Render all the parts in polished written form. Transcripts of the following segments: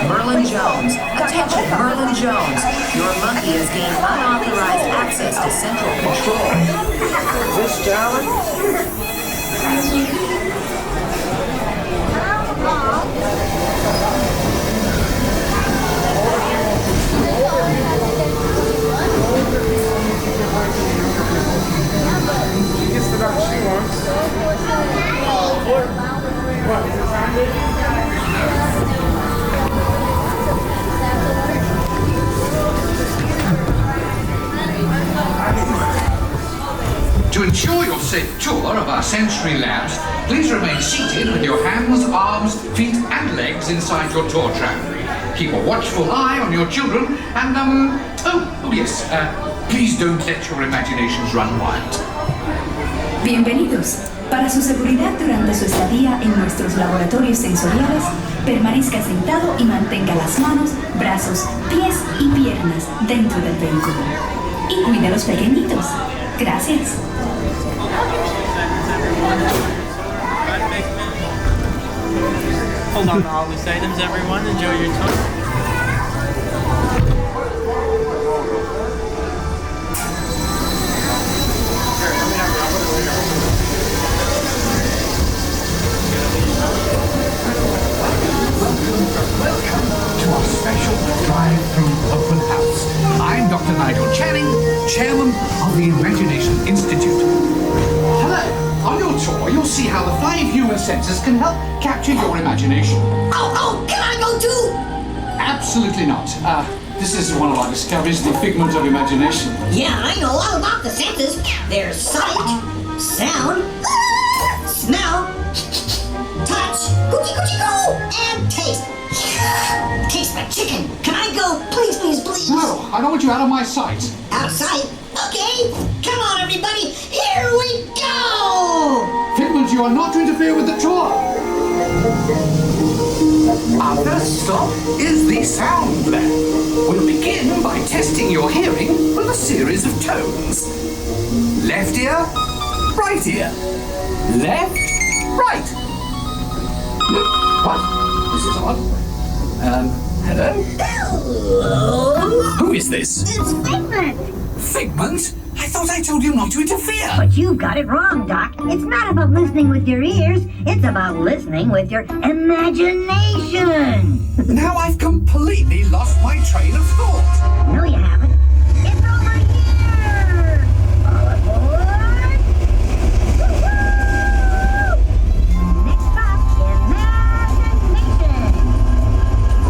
Merlin Jones. Attention, Merlin Jones. Your monkey has gained unauthorized access to central control. Is this Sherman? She gets the dog she wants. What? Is it Sunday? To ensure your safe tour of our sensory labs, please remain seated with your hands, arms, feet and legs inside your tour tram. Keep a watchful eye on your children and, please don't let your imaginations run wild. Bienvenidos. Para su seguridad durante su estadía en nuestros laboratorios sensoriales, permanezca sentado y mantenga las manos, brazos, pies y piernas dentro del vehículo. Y cuide a los pequeñitos. Gracias. Hold on to all these items, everyone. Enjoy your tour. Welcome to our special drive-through open house. I'm Dr. JohnYChen, Chairman of the Imagination Institute. Hello. On your tour, you'll see how the 5 human senses can help capture your imagination. Oh, can I go too? Absolutely not. This is one of our discoveries, the figment of imagination. Yeah, I know all about the senses. There's sight, sound, smell, touch, coochie coochie go, and taste. Taste my chicken. Can I go? Please, please, please. No, I don't want you out of my sight. Out of sight? Okay. Come on, everybody. Here we go. Figment, you are not to interfere with the tour. Our first stop is the sound lab. We'll begin by testing your hearing with a series of tones. Left ear, right ear. Left, right. What? This is odd. Hello? Hello. Who is this? It's Figment. Figment? I thought I told you not to interfere. But you've got it wrong, Doc. It's not about listening with your ears. It's about listening with your imagination. Now I've completely lost my train of thought. No, you haven't. It's over here. All aboard. Woo-hoo! Next stop, imagination.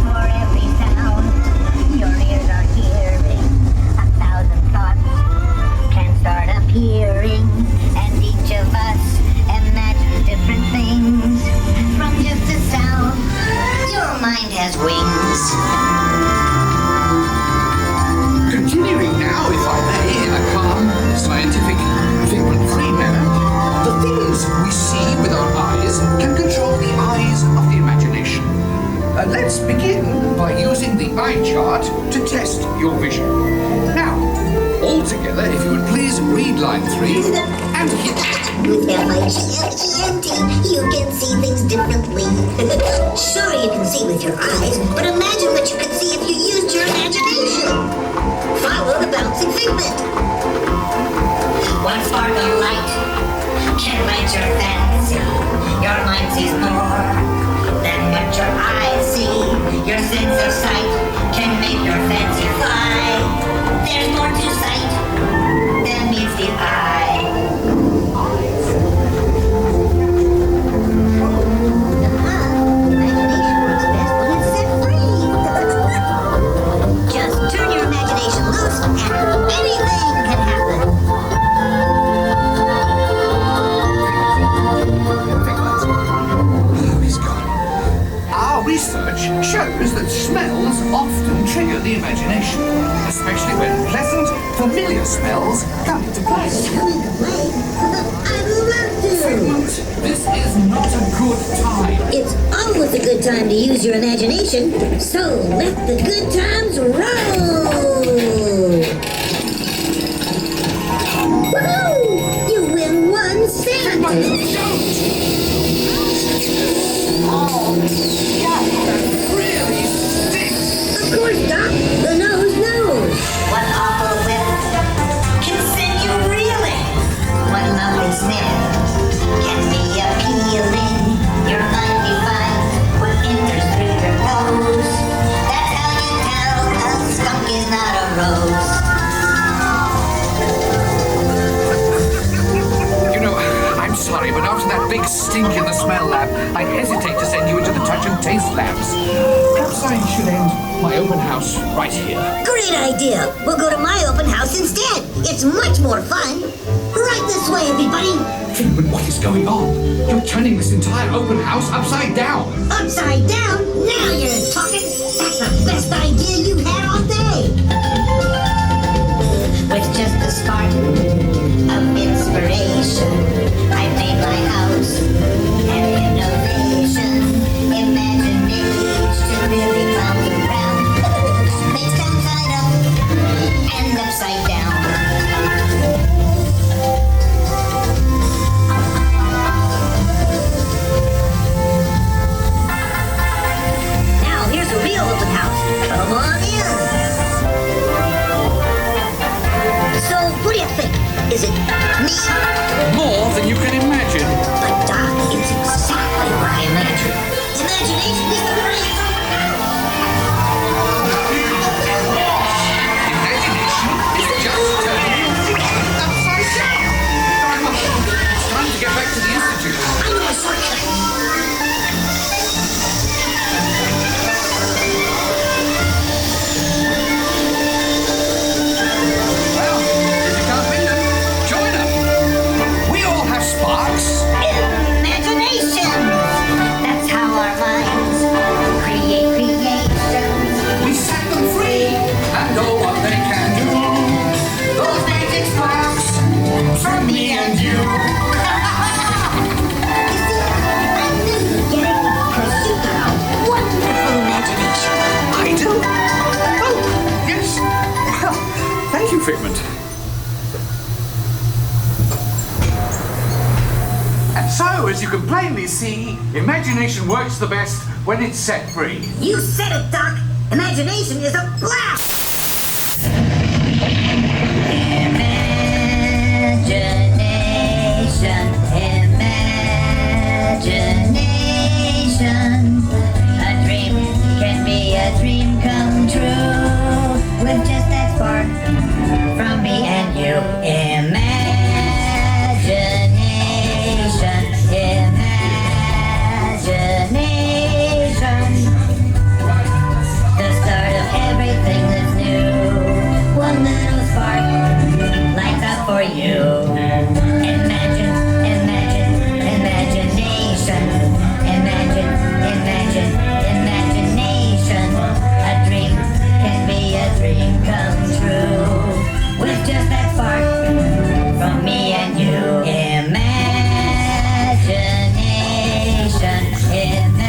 For every sound your ears are hearing, 1,000 thoughts can start appearing, and each of us imagines different things from just a sound. Your mind has wings. Continuing now, if I may, in a calm, scientific, figment-free manner, the things we see with our eyes can control the eyes of the imagination. Let's begin by using the eye chart to test your vision. Now, all together, if you would please read line 3 and hit. With F-I-G-M-E-N-T, you can see things differently. Sure, you can see with your eyes, but imagine what you could see if you used your imagination. Follow the bouncing figment. One spark of light can light your fancy. Your mind sees more than what your eyes see. Your sense of sight can make your fancy fly. There's more to sight than meets the eye. Imagination works best when it's set free. Just turn your imagination loose and anything can happen. Oh, he's gone. Our research shows that smells often trigger the imagination, especially when pleasant, familiar smells come into play. I'd love to. Figment, this is not a good time. It's always a good time to use your imagination, so let the good times roll! Woohoo! You win 1 cent! Oh, that really stinks. Of course, Doc. The nose knows. What awful whiff can send you reeling? What lovely sniff can be appealing? You're undefined, what enters through your nose. That's how you tell a skunk is not a rose. You know, I'm sorry, but after that big stink in the smell lab, I hesitate to send you into the touch and taste labs. Perhaps I should end my open house right here. Great idea. We'll go to my open house instead. It's much more fun. Right this way, everybody. Figment, what is going on? You're turning this entire open house upside down. Upside down? Now you're talking. That's the best idea you've had all day. With just a spark of inspiration, I made my house an innovation. Imagination really comes around. Things come side up and upside down. Now here's a real open house. Come on in. So, what do you think? Is it me? More than you can imagine. But Doc, it's exactly what I imagined. Imagination is the great. Imagination is just turning upside down. It's time to get back to the Institute. I know a shortcut. Well, if you can't beat them, join them. We all have sparks. Imagination! That's how our minds create creations. We set them free, and oh, what they can do. Those magic sparks from me and you. I knew you'd get it because you got a wonderful imagination. I do. Oh, yes. Well, thank you, Figment. And so, as you can plainly see, imagination works the best when it's set free. You said it, Doc. Imagination is a blast. Imagination, imagination. A dream can be a dream come true with just that spark from me and you. Imagination, imagination. The start of everything that's new. One little spark lights up for you. Imagine, imagine, imagination. Imagine, imagine, imagination. A dream can be a dream come true with just that spark from me and you. Imagination, imagination.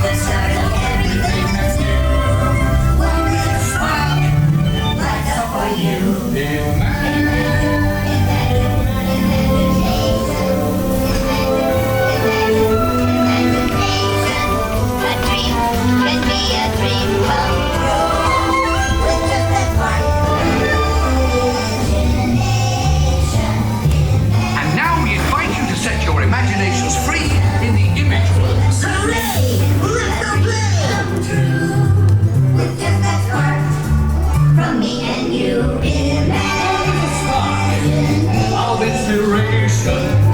The start of everything that's new. One little spark lights up for you. A dream can be a dream come true with just that spark. And now we invite you to set your imaginations free in the image world. Hooray! Let's go play. With just that spark from me and you. Imagine Of inspiration.